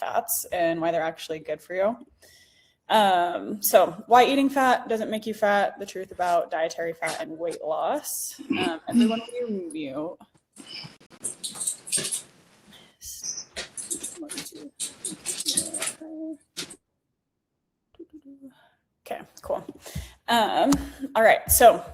fats and why they're actually good for you. So why eating fat doesn't make you fat, the truth about dietary fat and weight loss. Everyone will you mute. Okay, cool. All right, so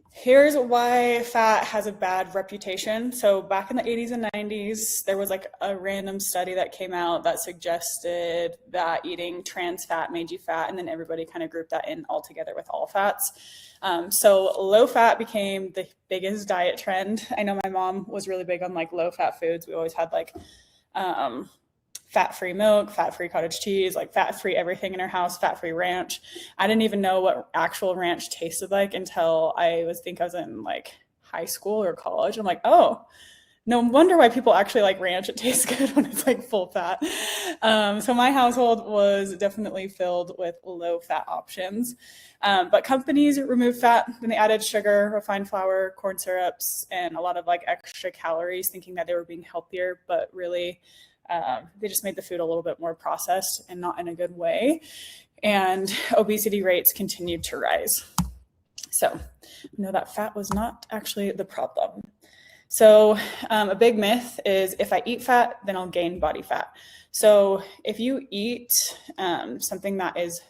here's why fat has a bad reputation. So back in the 80s and 90s, there was like a random study that came out that suggested that eating trans fat made you fat, and then everybody kind of grouped that in all together with all fats. So low fat became the biggest diet trend. I know my mom was really big on like low fat foods. We always had like fat-free milk, fat-free cottage cheese, like fat-free everything in our house, fat-free ranch. I didn't even know what actual ranch tasted like until I was in like high school or college. I'm like, oh, no wonder why people actually like ranch. It tastes good when it's like full fat. So my household was definitely filled with low fat options. But companies removed fat, then they added sugar, refined flour, corn syrups, and a lot of like extra calories, thinking that they were being healthier, but really they just made the food a little bit more processed and not in a good way. And obesity rates continued to rise. So know that fat was not actually the problem. So a big myth is if I eat fat, then I'll gain body fat. So if you eat something that is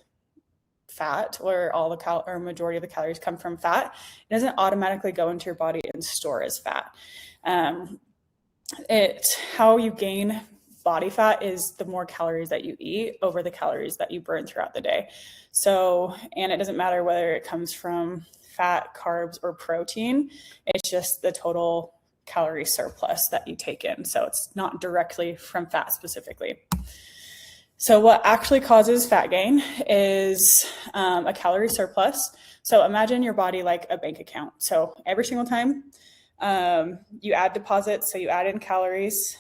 fat, or or majority of the calories come from fat, it doesn't automatically go into your body and store as fat. How you gain body fat is the more calories that you eat over the calories that you burn throughout the day. So, and it doesn't matter whether it comes from fat, carbs, or protein, it's just the total calorie surplus that you take in. So it's not directly from fat specifically. So what actually causes fat gain is a calorie surplus. So imagine your body like a bank account. So every single time you add deposits, so you add in calories,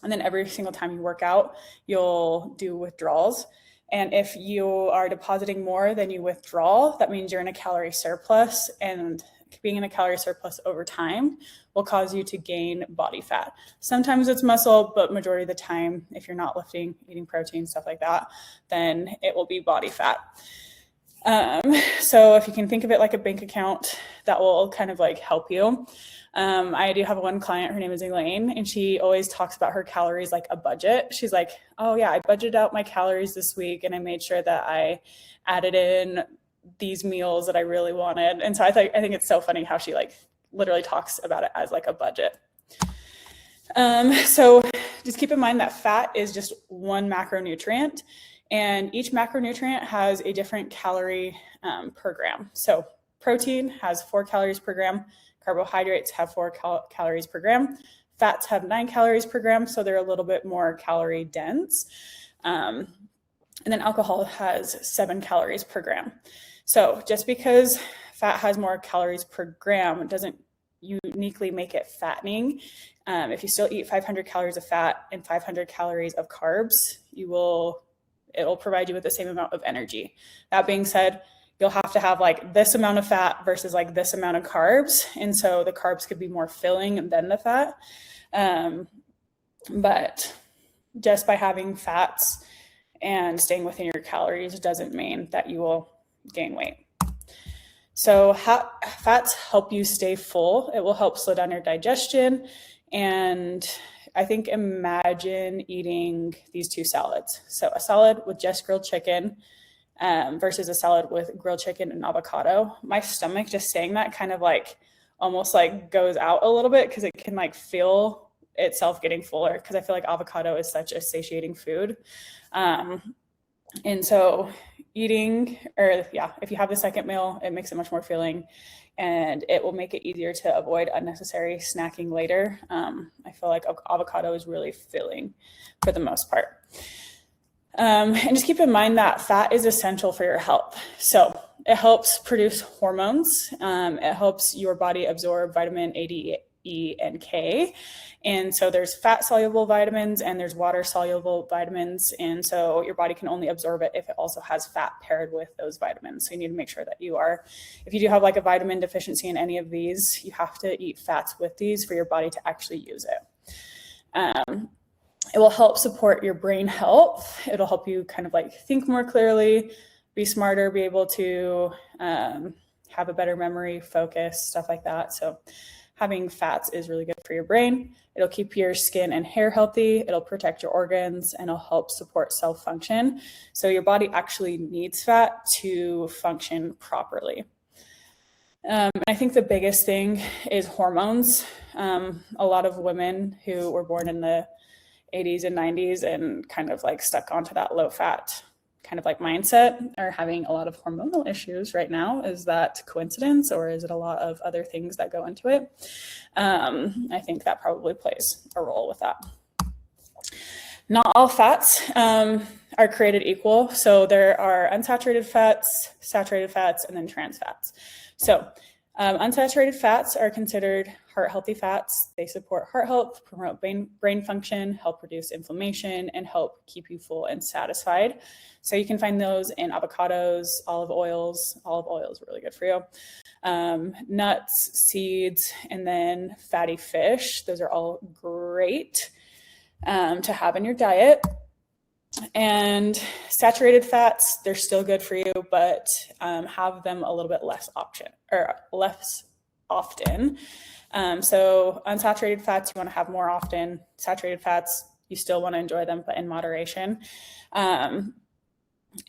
and then every single time you work out, you'll do withdrawals. And if you are depositing more than you withdraw, that means you're in a calorie surplus, and being in a calorie surplus over time will cause you to gain body fat. Sometimes it's muscle, but majority of the time, if you're not lifting, eating protein, stuff like that, then it will be body fat. So if you can think of it like a bank account, that will kind of like help you. I do have one client, her name is Elaine, and she always talks about her calories like a budget. She's like, oh yeah, I budgeted out my calories this week and I made sure that I added in these meals that I really wanted. And so I think it's so funny how she like literally talks about it as like a budget. So just keep in mind that fat is just one macronutrient, and each macronutrient has a different calorie per gram. So protein has 4 calories per gram. Carbohydrates have 4 calories per gram. Fats have 9 calories per gram, so they're a little bit more calorie dense. And then alcohol has 7 calories per gram. So just because fat has more calories per gram doesn't uniquely make it fattening. If you still eat 500 calories of fat and 500 calories of carbs, it'll provide you with the same amount of energy. That being said, you'll have to have like this amount of fat versus like this amount of carbs. And so the carbs could be more filling than the fat. But just by having fats and staying within your calories doesn't mean that you will gain weight. So fats help you stay full. It will help slow down your digestion. And I think imagine eating these 2 salads. So a salad with just grilled chicken versus a salad with grilled chicken and avocado. My stomach, just saying that, kind of like almost like goes out a little bit because it can like feel itself getting fuller, because I feel like avocado is such a satiating food. And so if you have the second meal, it makes it much more filling, and it will make it easier to avoid unnecessary snacking later. I feel like avocado is really filling for the most part. And just keep in mind that fat is essential for your health. So it helps produce hormones. It helps your body absorb vitamin A, D, E, and K. And so there's fat soluble vitamins and there's water soluble vitamins. And so your body can only absorb it if it also has fat paired with those vitamins. So you need to make sure that if you do have like a vitamin deficiency in any of these, you have to eat fats with these for your body to actually use it. It will help support your brain health. It'll help you kind of like think more clearly, be smarter, be able to have a better memory, focus, stuff like that. So having fats is really good for your brain. It'll keep your skin and hair healthy. It'll protect your organs, and it'll help support cell function. So your body actually needs fat to function properly. I think the biggest thing is hormones. A lot of women who were born in the 80s and 90s and kind of like stuck onto that low fat kind of like mindset are having a lot of hormonal issues right now. Is that coincidence, or is it a lot of other things that go into it? I think that probably plays a role with that. Not all fats are created equal. So there are unsaturated fats, saturated fats, and then trans fats. So unsaturated fats are considered heart healthy fats. They support heart health, promote brain function, help reduce inflammation, and help keep you full and satisfied. So you can find those in avocados, olive oils. Olive oil is really good for you. Nuts, seeds, and then fatty fish. Those are all great to have in your diet. And saturated fats, they're still good for you, but have them a little bit less often. So unsaturated fats, you want to have more often. Saturated fats, you still want to enjoy them, but in moderation.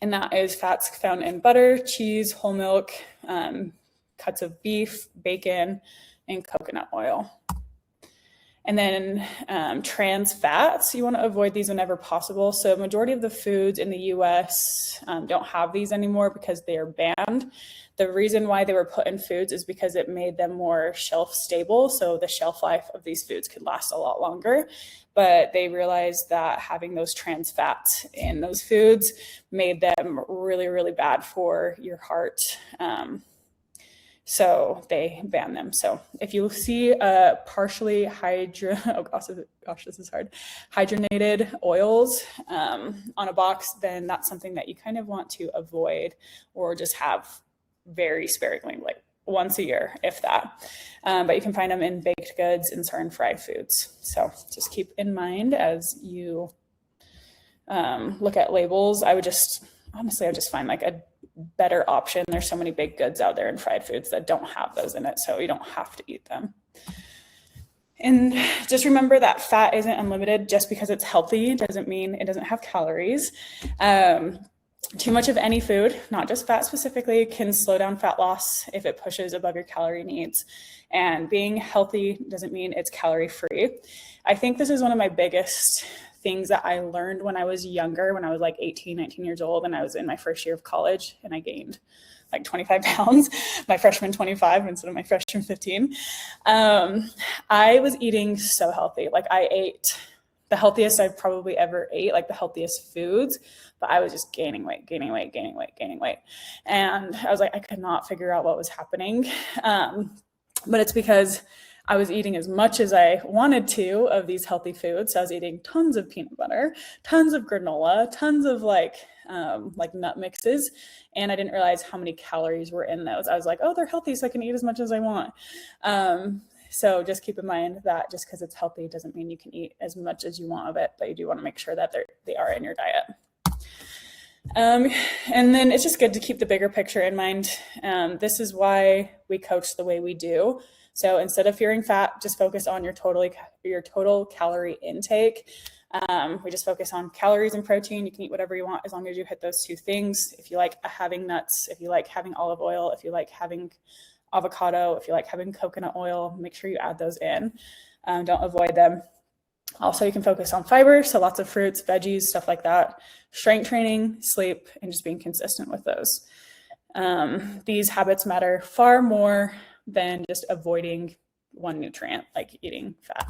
And that is fats found in butter, cheese, whole milk, cuts of beef, bacon, and coconut oil. And then trans fats, you want to avoid these whenever possible. So majority of the foods in the US don't have these anymore because they are banned. The reason why they were put in foods is because it made them more shelf stable. So the shelf life of these foods could last a lot longer. But they realized that having those trans fats in those foods made them really, really bad for your heart. So they ban them. So if you see a partially hydrogenated oils on a box, then that's something that you kind of want to avoid, or just have very sparingly, like once a year, if that. But you can find them in baked goods and certain fried foods. So just keep in mind as you look at labels. I would just find like a better option. There's so many baked goods out there and fried foods that don't have those in it, so you don't have to eat them. And just remember that fat isn't unlimited. Just because it's healthy doesn't mean it doesn't have calories. Too much of any food, not just fat specifically, can slow down fat loss if it pushes above your calorie needs. And being healthy doesn't mean it's calorie free. I think this is one of my biggest things that I learned when I was younger, when I was like 18, 19 years old, and I was in my first year of college, and I gained like 25 pounds, my freshman 25 instead of my freshman 15. I was eating so healthy. Like I ate the healthiest I've probably ever ate, like the healthiest foods, but I was just gaining weight. And I was like, I could not figure out what was happening. But it's because I was eating as much as I wanted to of these healthy foods. So I was eating tons of peanut butter, tons of granola, tons of like nut mixes. And I didn't realize how many calories were in those. I was like, oh, they're healthy, so I can eat as much as I want. So just keep in mind that just because it's healthy doesn't mean you can eat as much as you want of it, but you do want to make sure that they are in your diet. And then it's just good to keep the bigger picture in mind. This is why we coach the way we do. So instead of fearing fat, just focus on your total calorie intake. We just focus on calories and protein. You can eat whatever you want as long as you hit those two things. If you like having nuts, if you like having olive oil, if you like having avocado, if you like having coconut oil, make sure you add those in. Don't avoid them. Also, you can focus on fiber, so lots of fruits, veggies, stuff like that. Strength training, sleep, and just being consistent with those. These habits matter far more than just avoiding one nutrient, like eating fat.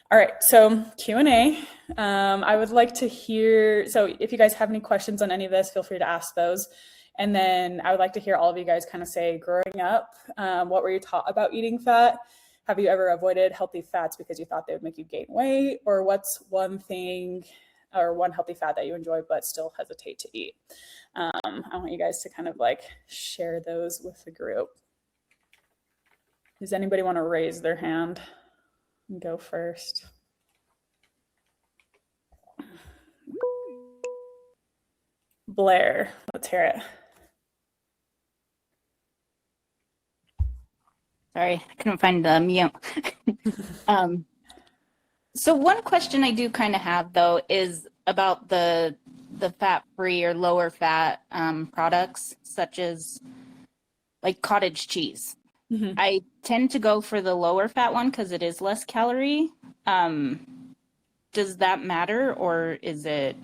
All right, so Q&A. I would like to hear, so if you guys have any questions on any of this, feel free to ask those. And then I would like to hear all of you guys kind of say, growing up, what were you taught about eating fat? Have you ever avoided healthy fats because you thought they would make you gain weight? Or what's one thing or one healthy fat that you enjoy but still hesitate to eat? I want you guys to kind of like share those with the group. Does anybody want to raise their hand and go first? Blair, let's hear it. Sorry, I couldn't find the mute. So one question I do kind of have though is about the fat-free or lower fat products, such as like cottage cheese. Mhm. I tend to go for the lower fat one because it is less calorie. Does that matter, or is it?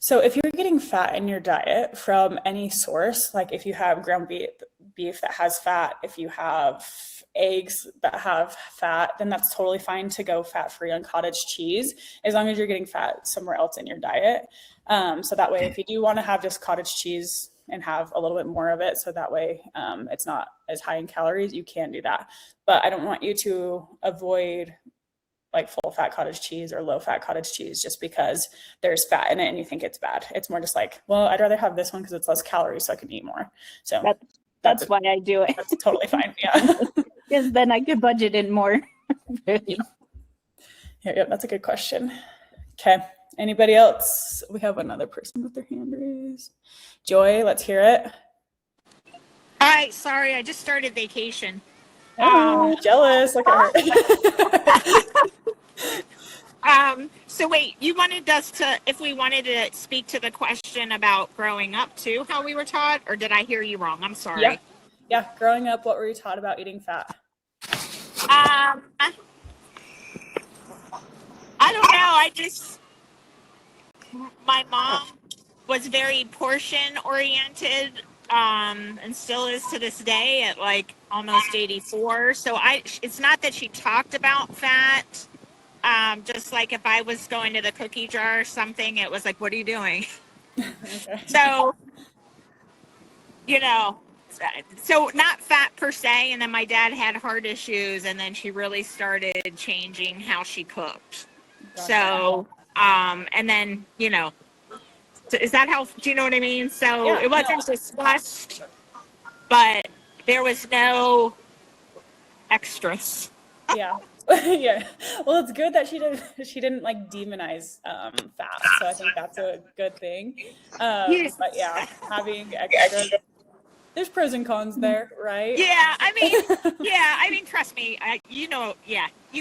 So if you're getting fat in your diet from any source, like if you have ground beef that has fat, if you have eggs that have fat, then that's totally fine to go fat-free on cottage cheese, as long as you're getting fat somewhere else in your diet. So that way, if you do want to have just cottage cheese and have a little bit more of it, so that way it's not as high in calories, you can do that. But I don't want you to avoid like full fat cottage cheese or low fat cottage cheese just because there's fat in it and you think it's bad. It's more just like, well, I'd rather have this one because it's less calories so I can eat more. So That's why I do it. That's totally fine. Yeah. Because then I could budget in more. Yeah, that's a good question. Okay. Anybody else? We have another person with their hand raised. Joy, let's hear it. Hi, sorry, I just started vacation. Oh, jealous. Look at her. So wait, you wanted us to, if we wanted to speak to the question about growing up too, how we were taught, or did I hear you wrong? I'm sorry. Yeah. Growing up, what were you taught about eating fat? I don't know. My mom was very portion oriented, and still is to this day at like almost 84. So it's not that she talked about fat. Just like if I was going to the cookie jar or something, it was like, what are you doing? Okay. So, so not fat per se. And then my dad had heart issues, and then she really started changing how she cooked. Gotcha. So, and then, is that how, do you know what I mean? So it wasn't discussed, but there was no extras. Yeah. Yeah. Well, it's good that she didn't like demonize fat. So I think that's a good thing. But yeah, having extra, there's pros and cons there, right? Yeah, I mean, trust me, you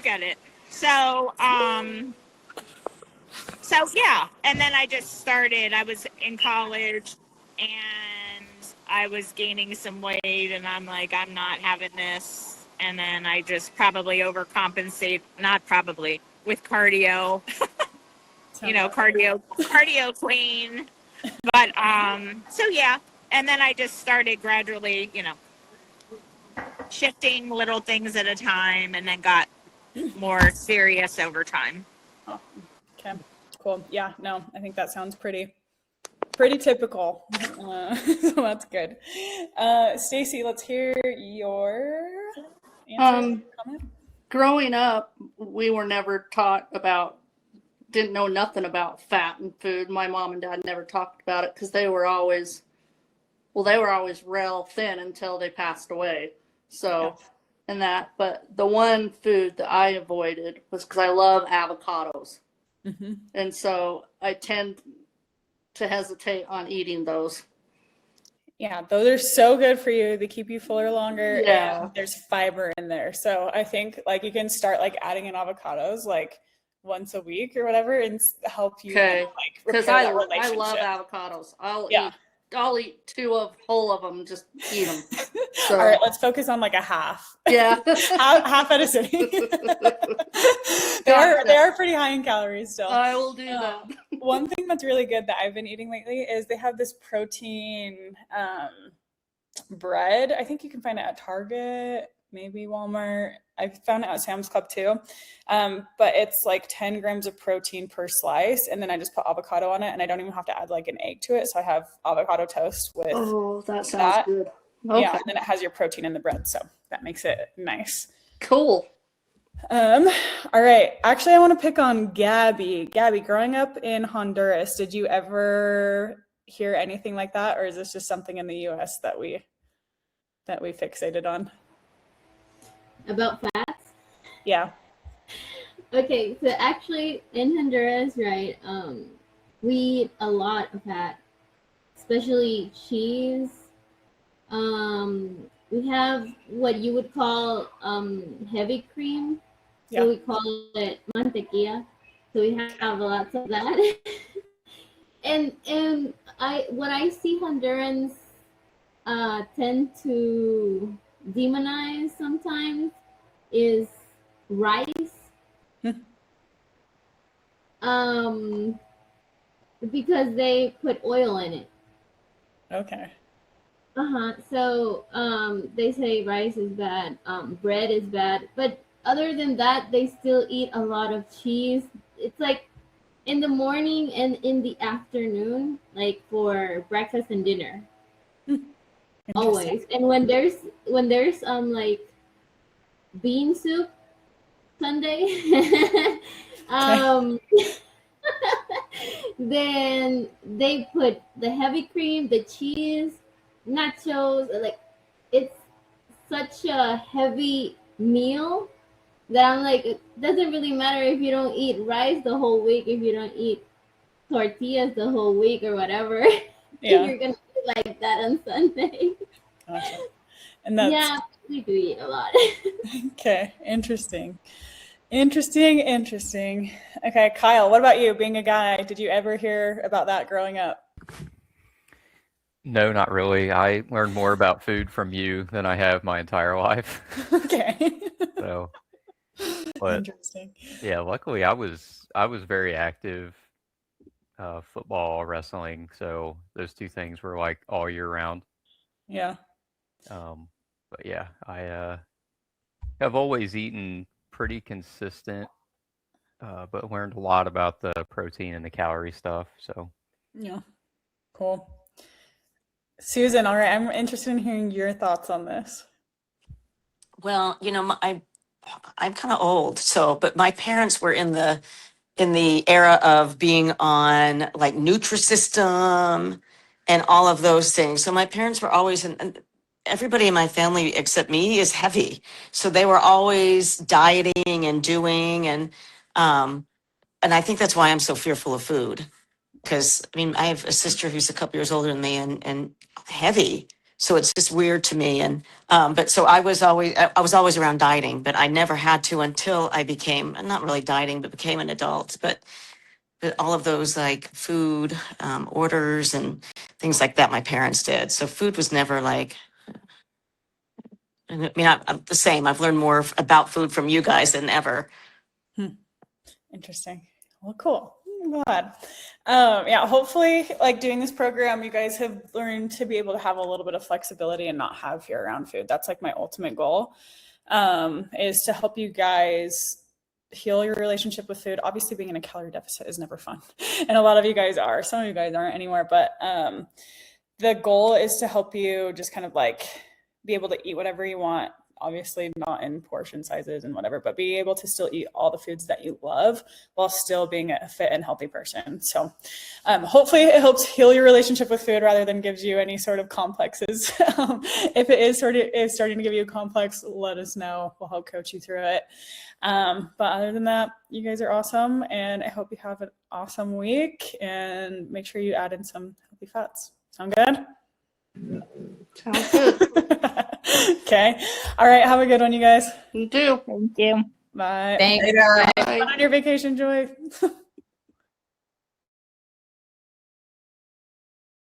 get it. So, yeah, and then I was in college and I was gaining some weight and I'm like, I'm not having this. And then I just probably overcompensate, not probably, with cardio, cardio queen. But, so yeah. And then I just started gradually, shifting little things at a time and then got more serious over time. Oh, okay, cool. Yeah, no, I think that sounds pretty typical. So that's good. Stacy, let's hear your answer, comment. Growing up, we were never taught didn't know nothing about fat and food. My mom and dad never talked about it because they were always real thin until they passed away. So, but the one food that I avoided was because I love avocados. Mm-hmm. And so I tend to hesitate on eating those. Yeah, those are so good for you. They keep you fuller longer. Yeah. And there's fiber in there. So I think like you can start like adding in avocados like once a week or whatever and help you like because I love avocados. I'll eat whole of them, just eat them. So. All right, let's focus on like a half. Yeah. half at a sitting. They are pretty high in calories still. I will do that. One thing that's really good that I've been eating lately is they have this protein bread. I think you can find it at Target, maybe Walmart. I found it at Sam's Club too. But it's like 10 grams of protein per slice. And then I just put avocado on it and I don't even have to add like an egg to it. So I have avocado toast with that sounds good. Okay. Yeah, and then it has your protein in the bread. So that makes it nice. Cool. All right. Actually, I want to pick on Gabby. Gabby, growing up in Honduras, did you ever hear anything like that? Or is this just something in the US that we fixated on? About fats? Yeah. Okay, so actually in Honduras, right, we eat a lot of fat. especially cheese. We have what you would call heavy cream. Yeah. So we call it mantequilla. So we have lots of that. and what I see Hondurans tend to demonize sometimes is rice. Because they put oil in it. Okay. So they say rice is bad, bread is bad, but other than that, they still eat a lot of cheese. It's like in the morning and in the afternoon, like for breakfast and dinner. Always. And when there's like bean soup Sunday, then they put the heavy cream, the cheese, nachos. Like, it's such a heavy meal that I'm like, it doesn't really matter if you don't eat rice the whole week, if you don't eat tortillas the whole week or whatever. Yeah. You're gonna eat like that on Sunday. Gotcha. And that's, yeah, we do eat a lot. okay. Interesting. Okay, Kyle, what about you? Being a guy, did you ever hear about that growing up? No, not really. I learned more about food from you than I have my entire life. Okay. So, but Interesting. yeah, luckily I was very active, football, wrestling. So those two things were like all year round. Yeah. But yeah, I have always eaten pretty consistent, but learned a lot about the protein and the calorie stuff. So Yeah. Cool. Susan, all right, I'm interested in hearing your thoughts on this. Well, I'm kind of old, but my parents were in the era of being on like Nutrisystem and all of those things. So my parents were always and everybody in my family except me is heavy. So they were always dieting and doing and I think that's why I'm so fearful of food. Because I mean, I have a sister who's a couple years older than me and heavy. So it's just weird to me. And but so I was always around dieting, but I never had to until I became not really dieting, but became an adult. But all of those like food orders and things like that, my parents did. So food was never like. I mean, I'm the same. I've learned more about food from you guys than ever. Interesting. Well, cool. I'm glad. Yeah, hopefully, like doing this program, you guys have learned to be able to have a little bit of flexibility and not have fear around food. That's like my ultimate goal, is to help you guys heal your relationship with food. Obviously, being in a calorie deficit is never fun. And a lot of you guys are. Some of you guys aren't anymore. But the goal is to help you just kind of like be able to eat whatever you want. Obviously not in portion sizes and whatever, but be able to still eat all the foods that you love while still being a fit and healthy person. So hopefully it helps heal your relationship with food rather than gives you any sort of complexes. If it is starting to give you a complex, let us know. We'll help coach you through it. But other than that, you guys are awesome. And I hope you have an awesome week and make sure you add in some healthy fats. Sound good? Sounds good. Okay. All right. Have a good one, you guys. You do. Thank you. Bye. Thanks. Fun on your vacation, Joy.